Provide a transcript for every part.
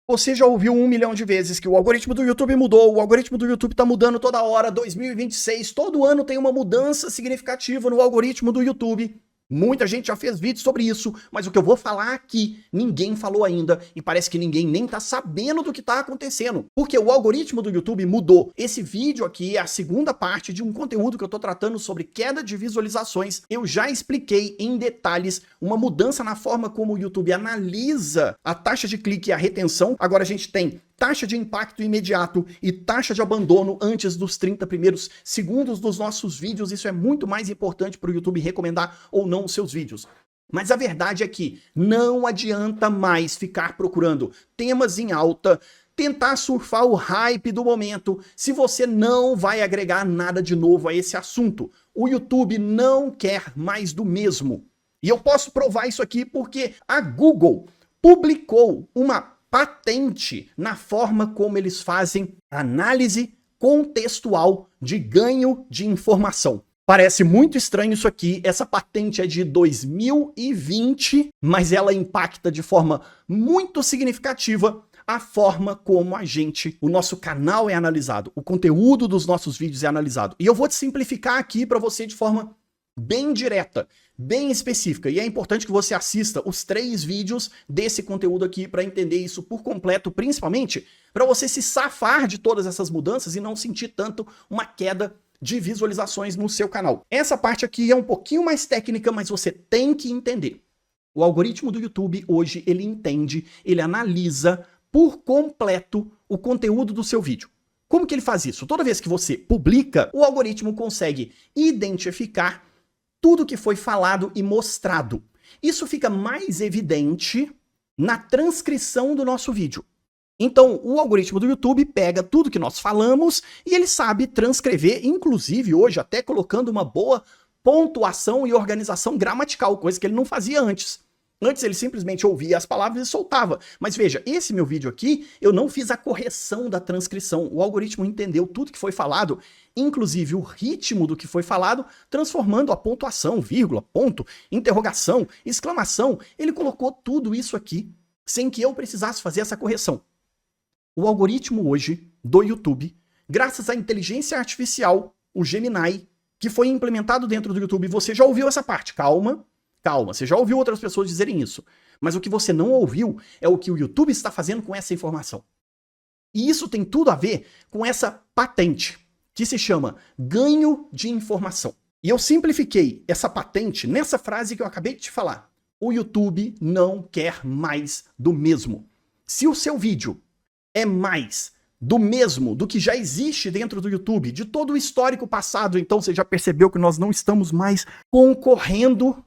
Você já ouviu 1 milhão de vezes que o algoritmo do YouTube mudou, o algoritmo do YouTube tá mudando toda hora, 2026, todo ano tem uma mudança significativa no algoritmo do YouTube. Muita gente já fez vídeo sobre isso, mas o que eu vou falar aqui, ninguém falou ainda e parece que ninguém nem tá sabendo do que tá acontecendo. Porque o algoritmo do YouTube mudou. Esse vídeo aqui é a segunda parte de um conteúdo que eu tô tratando sobre queda de visualizações. Eu já expliquei em detalhes uma mudança na forma como o YouTube analisa a taxa de clique e a retenção. Agora a gente tem taxa de impacto imediato e taxa de abandono antes dos 30 primeiros segundos dos nossos vídeos. Isso é muito mais importante para o YouTube recomendar ou não os seus vídeos. Mas a verdade é que não adianta mais ficar procurando temas em alta, tentar surfar o hype do momento, se você não vai agregar nada de novo a esse assunto. O YouTube não quer mais do mesmo. E eu posso provar isso aqui porque a Google publicou uma patente na forma como eles fazem análise contextual de ganho de informação. Parece muito estranho isso aqui, essa patente é de 2020, mas ela impacta de forma muito significativa a forma como o nosso canal é analisado, o conteúdo dos nossos vídeos é analisado. E eu vou te simplificar aqui para você de forma bem direta, bem específica, e é importante que você assista os 3 vídeos desse conteúdo aqui para entender isso por completo, principalmente para você se safar de todas essas mudanças e não sentir tanto uma queda de visualizações no seu canal. Essa parte aqui é um pouquinho mais técnica, mas você tem que entender. O algoritmo do YouTube hoje, ele entende, ele analisa por completo o conteúdo do seu vídeo. Como que ele faz isso? Toda vez que você publica, o algoritmo consegue identificar tudo que foi falado e mostrado. Isso fica mais evidente na transcrição do nosso vídeo. Então, o algoritmo do YouTube pega tudo que nós falamos e ele sabe transcrever, inclusive hoje até colocando uma boa pontuação e organização gramatical, coisa que ele não fazia antes. Antes ele simplesmente ouvia as palavras e soltava. Mas veja, esse meu vídeo aqui, eu não fiz a correção da transcrição. O algoritmo entendeu tudo que foi falado, inclusive o ritmo do que foi falado, transformando a pontuação, vírgula, ponto, interrogação, exclamação. Ele colocou tudo isso aqui, sem que eu precisasse fazer essa correção. O algoritmo hoje do YouTube, graças à inteligência artificial, o Gemini, que foi implementado dentro do YouTube, você já ouviu essa parte, calma, você já ouviu outras pessoas dizerem isso. Mas o que você não ouviu é o que o YouTube está fazendo com essa informação. E isso tem tudo a ver com essa patente, que se chama ganho de informação. E eu simplifiquei essa patente nessa frase que eu acabei de te falar. O YouTube não quer mais do mesmo. Se o seu vídeo é mais do mesmo, do que já existe dentro do YouTube, de todo o histórico passado, então você já percebeu que nós não estamos mais concorrendo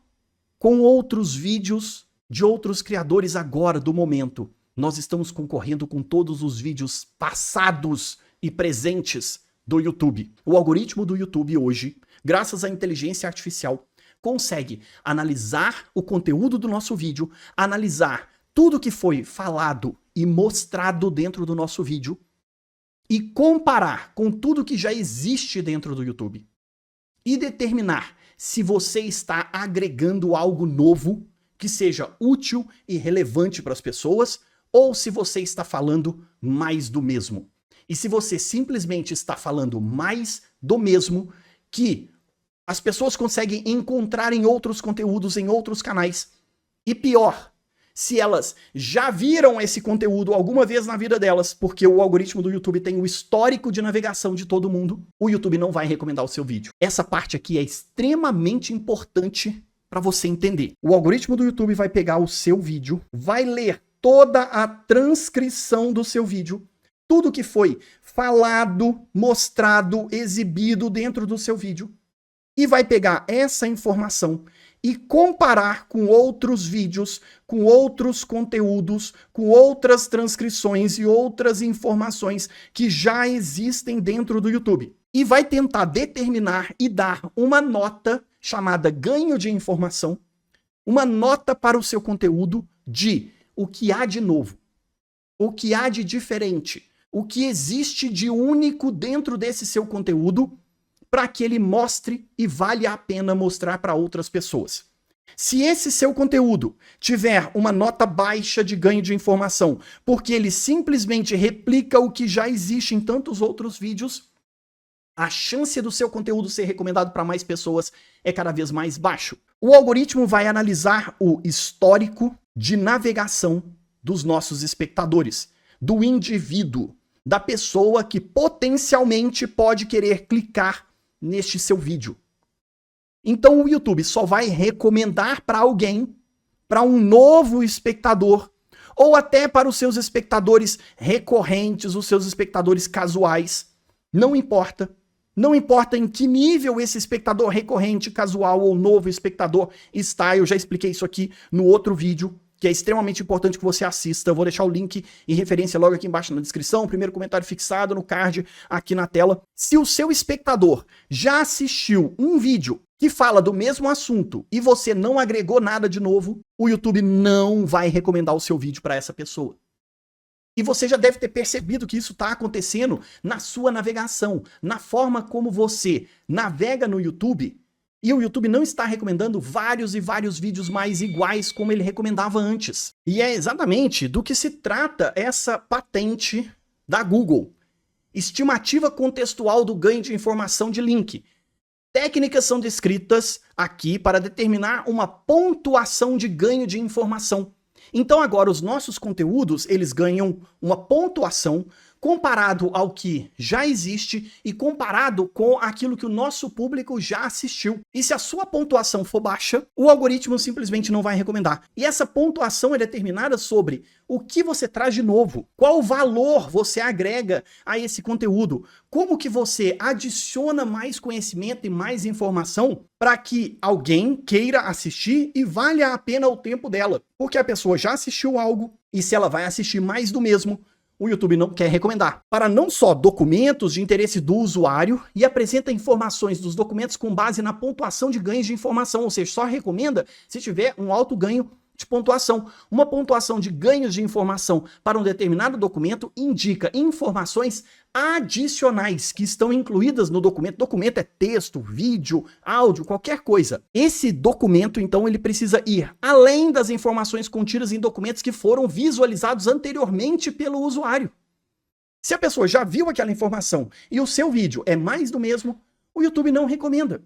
com outros vídeos de outros criadores agora, do momento. Nós estamos concorrendo com todos os vídeos passados e presentes do YouTube. O algoritmo do YouTube hoje, graças à inteligência artificial, consegue analisar o conteúdo do nosso vídeo, analisar tudo que foi falado e mostrado dentro do nosso vídeo e comparar com tudo que já existe dentro do YouTube e determinar se você está agregando algo novo que seja útil e relevante para as pessoas ou se você está falando mais do mesmo. E se você simplesmente está falando mais do mesmo que as pessoas conseguem encontrar em outros conteúdos, em outros canais. E pior, se elas já viram esse conteúdo alguma vez na vida delas, porque o algoritmo do YouTube tem o histórico de navegação de todo mundo, o YouTube não vai recomendar o seu vídeo. Essa parte aqui é extremamente importante para você entender. O algoritmo do YouTube vai pegar o seu vídeo, vai ler toda a transcrição do seu vídeo, tudo que foi falado, mostrado, exibido dentro do seu vídeo, e vai pegar essa informação e comparar com outros vídeos, com outros conteúdos, com outras transcrições e outras informações que já existem dentro do YouTube. E vai tentar determinar e dar uma nota chamada ganho de informação, uma nota para o seu conteúdo de o que há de novo, o que há de diferente, o que existe de único dentro desse seu conteúdo para que ele mostre e vale a pena mostrar para outras pessoas. Se esse seu conteúdo tiver uma nota baixa de ganho de informação, porque ele simplesmente replica o que já existe em tantos outros vídeos, a chance do seu conteúdo ser recomendado para mais pessoas é cada vez mais baixo. O algoritmo vai analisar o histórico de navegação dos nossos espectadores, do indivíduo, da pessoa que potencialmente pode querer clicar neste seu vídeo. Então o YouTube só vai recomendar para alguém, para um novo espectador, ou até para os seus espectadores recorrentes, os seus espectadores casuais. Não importa. Não importa em que nível esse espectador recorrente, casual ou novo espectador está. Eu já expliquei isso aqui no outro vídeo, que é extremamente importante que você assista. Eu vou deixar o link e referência logo aqui embaixo na descrição, primeiro comentário fixado no card aqui na tela. Se o seu espectador já assistiu um vídeo que fala do mesmo assunto e você não agregou nada de novo, o YouTube não vai recomendar o seu vídeo para essa pessoa. E você já deve ter percebido que isso está acontecendo na sua navegação, na forma como você navega no YouTube, e o YouTube não está recomendando vários e vários vídeos mais iguais como ele recomendava antes. E é exatamente do que se trata essa patente da Google. Estimativa contextual do ganho de informação de link. Técnicas são descritas aqui para determinar uma pontuação de ganho de informação. Então agora os nossos conteúdos, eles ganham uma pontuação comparado ao que já existe e comparado com aquilo que o nosso público já assistiu. E se a sua pontuação for baixa, o algoritmo simplesmente não vai recomendar. E essa pontuação é determinada sobre o que você traz de novo, qual valor você agrega a esse conteúdo, como que você adiciona mais conhecimento e mais informação para que alguém queira assistir e valha a pena o tempo dela. Porque a pessoa já assistiu algo e se ela vai assistir mais do mesmo, o YouTube não quer recomendar. Para não só documentos de interesse do usuário e apresenta informações dos documentos com base na pontuação de ganhos de informação, ou seja, só recomenda se tiver um alto ganho de pontuação. Uma pontuação de ganhos de informação para um determinado documento indica informações adicionais que estão incluídas no documento. Documento é texto, vídeo, áudio, qualquer coisa. Esse documento, então, ele precisa ir além das informações contidas em documentos que foram visualizados anteriormente pelo usuário. Se a pessoa já viu aquela informação e o seu vídeo é mais do mesmo, o YouTube não recomenda.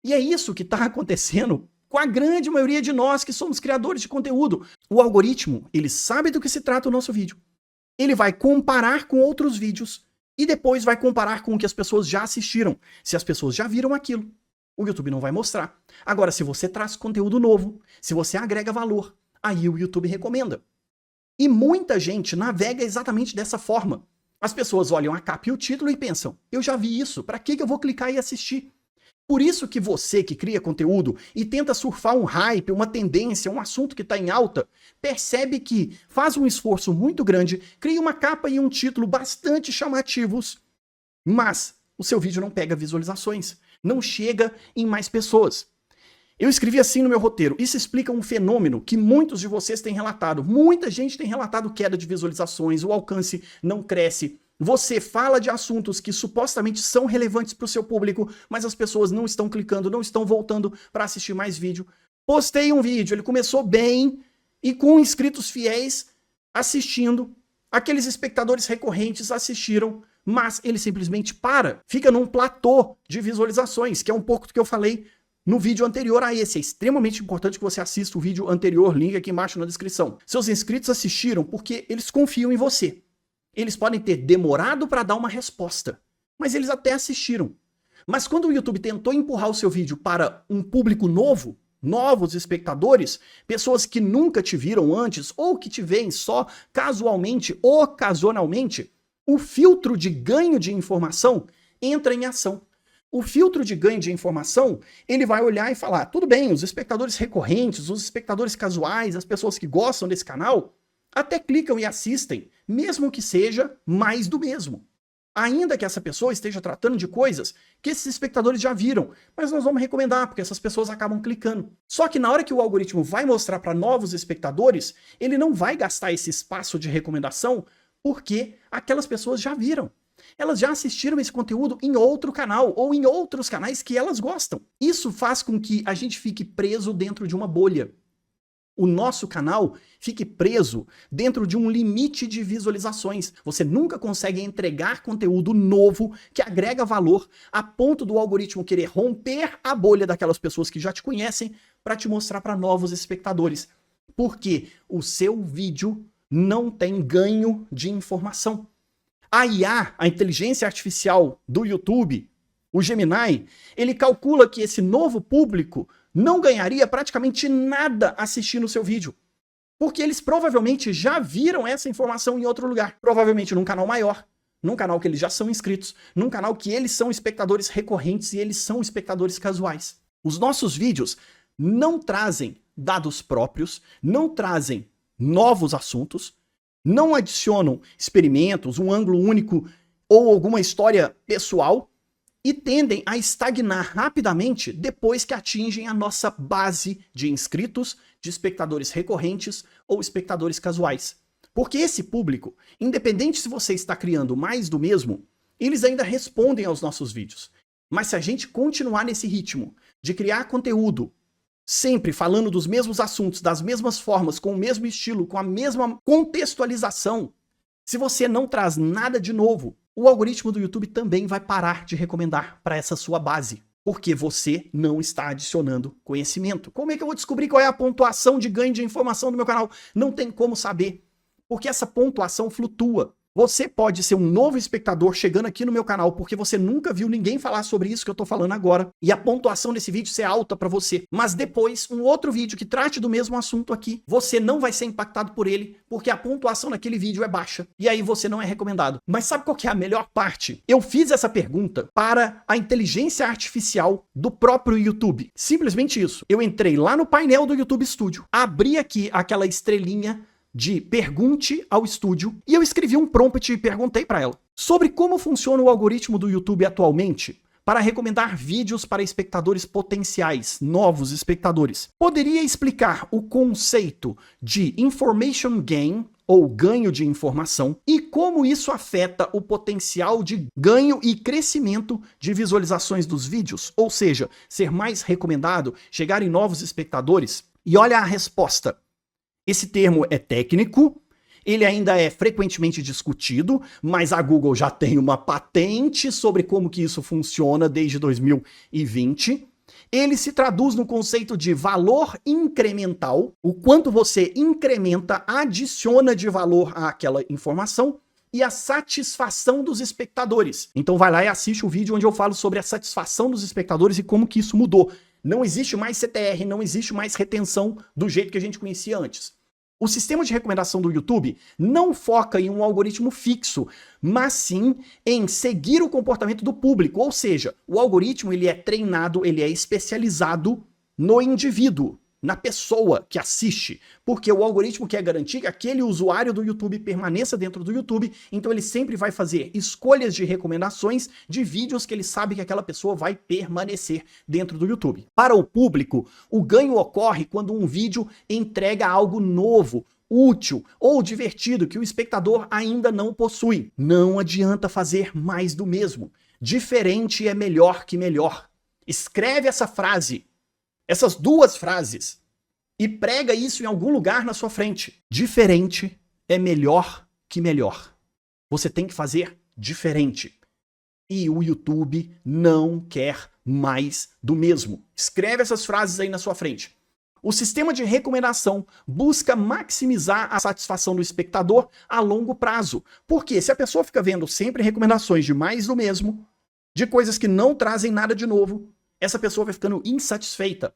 E é isso que está acontecendo com a grande maioria de nós que somos criadores de conteúdo. O algoritmo, ele sabe do que se trata o nosso vídeo. Ele vai comparar com outros vídeos e depois vai comparar com o que as pessoas já assistiram. Se as pessoas já viram aquilo, o YouTube não vai mostrar. Agora, se você traz conteúdo novo, se você agrega valor, aí o YouTube recomenda. E muita gente navega exatamente dessa forma. As pessoas olham a capa e o título e pensam, eu já vi isso, para que eu vou clicar e assistir? Por isso que você que cria conteúdo e tenta surfar um hype, uma tendência, um assunto que está em alta, percebe que faz um esforço muito grande, cria uma capa e um título bastante chamativos, mas o seu vídeo não pega visualizações, não chega em mais pessoas. Eu escrevi assim no meu roteiro, isso explica um fenômeno que muitos de vocês têm relatado. Muita gente tem relatado queda de visualizações, o alcance não cresce. Você fala de assuntos que supostamente são relevantes para o seu público, mas as pessoas não estão clicando, não estão voltando para assistir mais vídeo. Postei um vídeo, ele começou bem e com inscritos fiéis assistindo. Aqueles espectadores recorrentes assistiram, mas ele simplesmente para. Fica num platô de visualizações, que é um pouco do que eu falei no vídeo anterior a esse. É extremamente importante que você assista o vídeo anterior, link aqui embaixo na descrição. Seus inscritos assistiram porque eles confiam em você. Eles podem ter demorado para dar uma resposta, mas eles até assistiram. Mas quando o YouTube tentou empurrar o seu vídeo para um público novo, novos espectadores, pessoas que nunca te viram antes ou que te veem só casualmente, ocasionalmente, o filtro de ganho de informação entra em ação. O filtro de ganho de informação, ele vai olhar e falar, tudo bem, os espectadores recorrentes, os espectadores casuais, as pessoas que gostam desse canal, até clicam e assistem, mesmo que seja mais do mesmo. Ainda que essa pessoa esteja tratando de coisas que esses espectadores já viram, mas nós vamos recomendar, porque essas pessoas acabam clicando. Só que na hora que o algoritmo vai mostrar para novos espectadores, ele não vai gastar esse espaço de recomendação, porque aquelas pessoas já viram. Elas já assistiram esse conteúdo em outro canal ou em outros canais que elas gostam. Isso faz com que a gente fique preso dentro de uma bolha. O nosso canal fique preso dentro de um limite de visualizações. Você nunca consegue entregar conteúdo novo que agrega valor a ponto do algoritmo querer romper a bolha daquelas pessoas que já te conhecem para te mostrar para novos espectadores. Porque o seu vídeo não tem ganho de informação. A IA, a inteligência artificial do YouTube, o Gemini, ele calcula que esse novo público não ganharia praticamente nada assistindo o seu vídeo. Porque eles provavelmente já viram essa informação em outro lugar. Provavelmente num canal maior, num canal que eles já são inscritos, num canal que eles são espectadores recorrentes e eles são espectadores casuais. Os nossos vídeos não trazem dados próprios, não trazem novos assuntos, não adicionam experimentos, um ângulo único ou alguma história pessoal, e tendem a estagnar rapidamente depois que atingem a nossa base de inscritos, de espectadores recorrentes ou espectadores casuais. Porque esse público, independente se você está criando mais do mesmo, eles ainda respondem aos nossos vídeos. Mas se a gente continuar nesse ritmo de criar conteúdo, sempre falando dos mesmos assuntos, das mesmas formas, com o mesmo estilo, com a mesma contextualização, se você não traz nada de novo, o algoritmo do YouTube também vai parar de recomendar para essa sua base, porque você não está adicionando conhecimento. Como é que eu vou descobrir qual é a pontuação de ganho de informação do meu canal? Não tem como saber, porque essa pontuação flutua. Você pode ser um novo espectador chegando aqui no meu canal porque você nunca viu ninguém falar sobre isso que eu tô falando agora e a pontuação desse vídeo ser alta para você. Mas depois, um outro vídeo que trate do mesmo assunto aqui, você não vai ser impactado por ele porque a pontuação daquele vídeo é baixa. E aí você não é recomendado. Mas sabe qual que é a melhor parte? Eu fiz essa pergunta para a inteligência artificial do próprio YouTube. Simplesmente isso. Eu entrei lá no painel do YouTube Studio, abri aqui aquela estrelinha de pergunte ao estúdio e eu escrevi um prompt e perguntei para ela sobre como funciona o algoritmo do YouTube atualmente para recomendar vídeos para espectadores potenciais, novos espectadores. Poderia explicar o conceito de information gain ou ganho de informação e como isso afeta o potencial de ganho e crescimento de visualizações dos vídeos, ou seja, ser mais recomendado, chegar em novos espectadores? E olha a resposta. Esse termo é técnico, ele ainda é frequentemente discutido, mas a Google já tem uma patente sobre como que isso funciona desde 2020. Ele se traduz no conceito de valor incremental, o quanto você incrementa, adiciona de valor àquela informação, e a satisfação dos espectadores. Então vai lá e assiste o vídeo onde eu falo sobre a satisfação dos espectadores e como que isso mudou. Não existe mais CTR, não existe mais retenção do jeito que a gente conhecia antes. O sistema de recomendação do YouTube não foca em um algoritmo fixo, mas sim em seguir o comportamento do público. Ou seja, o algoritmo ele é treinado, ele é especializado no indivíduo, na pessoa que assiste. Porque o algoritmo quer garantir que aquele usuário do YouTube permaneça dentro do YouTube, então ele sempre vai fazer escolhas de recomendações de vídeos que ele sabe que aquela pessoa vai permanecer dentro do YouTube. Para o público, o ganho ocorre quando um vídeo entrega algo novo, útil ou divertido que o espectador ainda não possui. Não adianta fazer mais do mesmo. Diferente é melhor que melhor. Escreve essa frase. Essas duas frases, e prega isso em algum lugar na sua frente. Diferente é melhor que melhor. Você tem que fazer diferente. E o YouTube não quer mais do mesmo. Escreve essas frases aí na sua frente. O sistema de recomendação busca maximizar a satisfação do espectador a longo prazo. Porque se a pessoa fica vendo sempre recomendações de mais do mesmo, de coisas que não trazem nada de novo, essa pessoa vai ficando insatisfeita.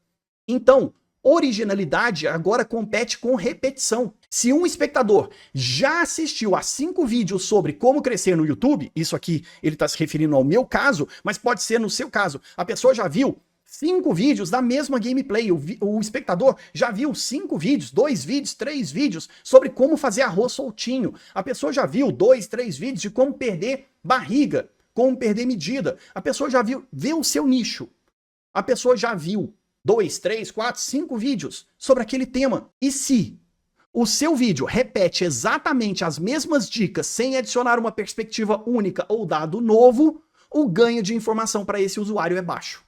Então, originalidade agora compete com repetição. Se um espectador já assistiu a 5 vídeos sobre como crescer no YouTube, isso aqui ele está se referindo ao meu caso, mas pode ser no seu caso. A pessoa já viu 5 vídeos da mesma gameplay, o espectador já viu 5 vídeos, 2 vídeos, 3 vídeos sobre como fazer arroz soltinho. A pessoa já viu 2, 3 vídeos de como perder barriga, como perder medida. A pessoa já viu o seu nicho. A pessoa já viu 2, 3, 4, 5 vídeos sobre aquele tema. E se o seu vídeo repete exatamente as mesmas dicas sem adicionar uma perspectiva única ou dado novo, o ganho de informação para esse usuário é baixo.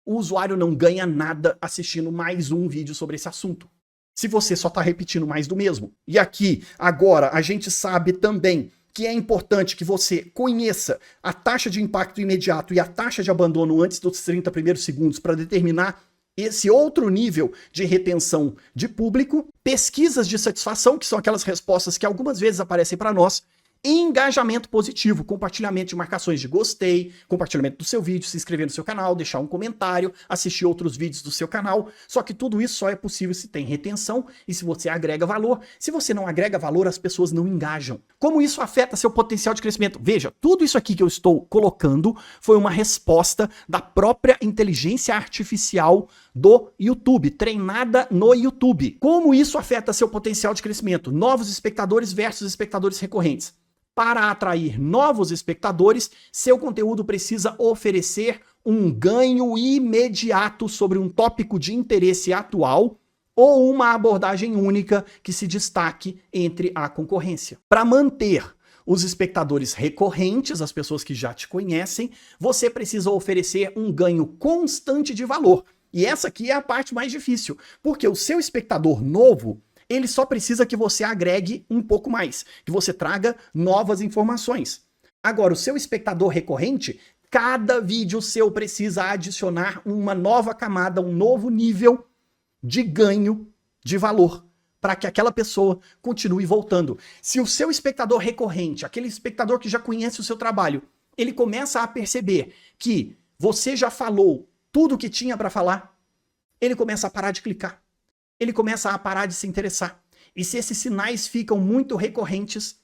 O usuário não ganha nada assistindo mais um vídeo sobre esse assunto, se você só está repetindo mais do mesmo. E aqui, agora, a gente sabe também que é importante que você conheça a taxa de impacto imediato e a taxa de abandono antes dos 30 primeiros segundos para determinar esse outro nível de retenção de público, pesquisas de satisfação, que são aquelas respostas que algumas vezes aparecem para nós, engajamento positivo, compartilhamento de marcações de gostei, compartilhamento do seu vídeo, se inscrever no seu canal, deixar um comentário, assistir outros vídeos do seu canal. Só que tudo isso só é possível se tem retenção e se você agrega valor. Se você não agrega valor, as pessoas não engajam. Como isso afeta seu potencial de crescimento? Veja, tudo isso aqui que eu estou colocando foi uma resposta da própria inteligência artificial do YouTube, treinada no YouTube. Como isso afeta seu potencial de crescimento? Novos espectadores versus espectadores recorrentes. Para atrair novos espectadores, seu conteúdo precisa oferecer um ganho imediato sobre um tópico de interesse atual ou uma abordagem única que se destaque entre a concorrência. Para manter os espectadores recorrentes, as pessoas que já te conhecem, você precisa oferecer um ganho constante de valor. E essa aqui é a parte mais difícil, porque o seu espectador novo, ele só precisa que você agregue um pouco mais, que você traga novas informações. Agora, o seu espectador recorrente, cada vídeo seu precisa adicionar uma nova camada, um novo nível de ganho de valor, para que aquela pessoa continue voltando. Se o seu espectador recorrente, aquele espectador que já conhece o seu trabalho, ele começa a perceber que você já falou tudo o que tinha para falar, ele começa a parar de clicar. Ele começa a parar de se interessar. E se esses sinais ficam muito recorrentes,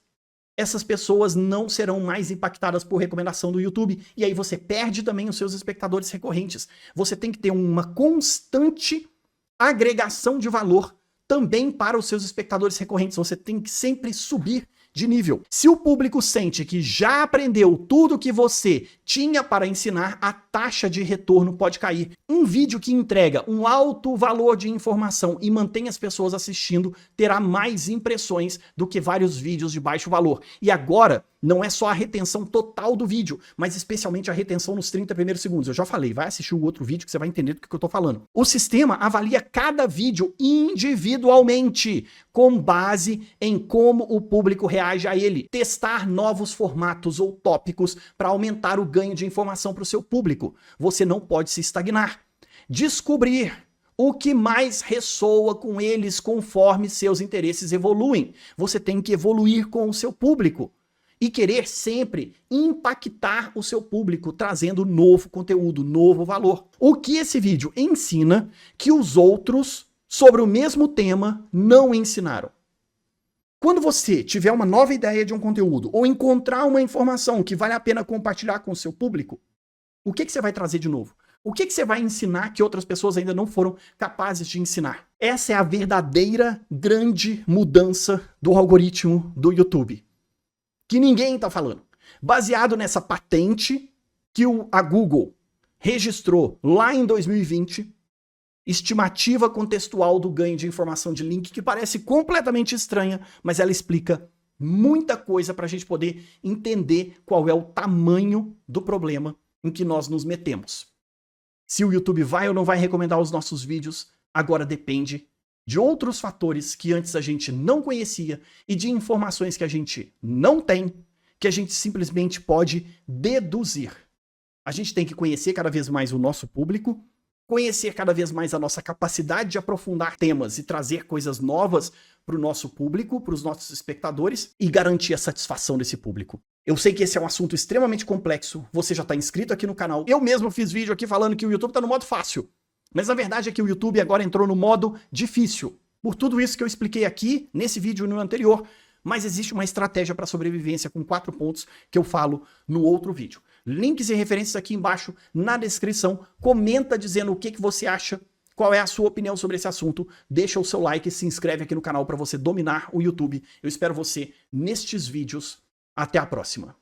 essas pessoas não serão mais impactadas por recomendação do YouTube. E aí você perde também os seus espectadores recorrentes. Você tem que ter uma constante agregação de valor também para os seus espectadores recorrentes. Você tem que sempre subir de nível. Se o público sente que já aprendeu tudo que você tinha para ensinar, a taxa de retorno pode cair. Um vídeo que entrega um alto valor de informação e mantém as pessoas assistindo terá mais impressões do que vários vídeos de baixo valor. E agora, não é só a retenção total do vídeo, mas especialmente a retenção nos 30 primeiros segundos. Eu já falei, vai assistir o outro vídeo que você vai entender do que eu tô falando. O sistema avalia cada vídeo individualmente, com base em como o público reage a ele. Testar novos formatos ou tópicos para aumentar o ganho de informação para o seu público. Você não pode se estagnar. Descobrir o que mais ressoa com eles conforme seus interesses evoluem. Você tem que evoluir com o seu público. E querer sempre impactar o seu público, trazendo novo conteúdo, novo valor. O que esse vídeo ensina que os outros, sobre o mesmo tema, não ensinaram. Quando você tiver uma nova ideia de um conteúdo, ou encontrar uma informação que vale a pena compartilhar com o seu público, o que você vai trazer de novo? O que você vai ensinar que outras pessoas ainda não foram capazes de ensinar? Essa é a verdadeira grande mudança do algoritmo do YouTube, que ninguém está falando. Baseado nessa patente que a Google registrou lá em 2020, estimativa contextual do ganho de informação de link, que parece completamente estranha, mas ela explica muita coisa para a gente poder entender qual é o tamanho do problema em que nós nos metemos. Se o YouTube vai ou não vai recomendar os nossos vídeos, agora depende de outros fatores que antes a gente não conhecia e de informações que a gente não tem, que a gente simplesmente pode deduzir. A gente tem que conhecer cada vez mais o nosso público, conhecer cada vez mais a nossa capacidade de aprofundar temas e trazer coisas novas para o nosso público, para os nossos espectadores e garantir a satisfação desse público. Eu sei que esse é um assunto extremamente complexo, você já está inscrito aqui no canal. Eu mesmo fiz vídeo aqui falando que o YouTube está no modo fácil. Mas na verdade é que o YouTube agora entrou no modo difícil. Por tudo isso que eu expliquei aqui, nesse vídeo e no anterior, mas existe uma estratégia para sobrevivência com 4 pontos que eu falo no outro vídeo. Links e referências aqui embaixo na descrição. Comenta dizendo o que você acha, qual é a sua opinião sobre esse assunto. Deixa o seu like e se inscreve aqui no canal para você dominar o YouTube. Eu espero você nestes vídeos. Até a próxima.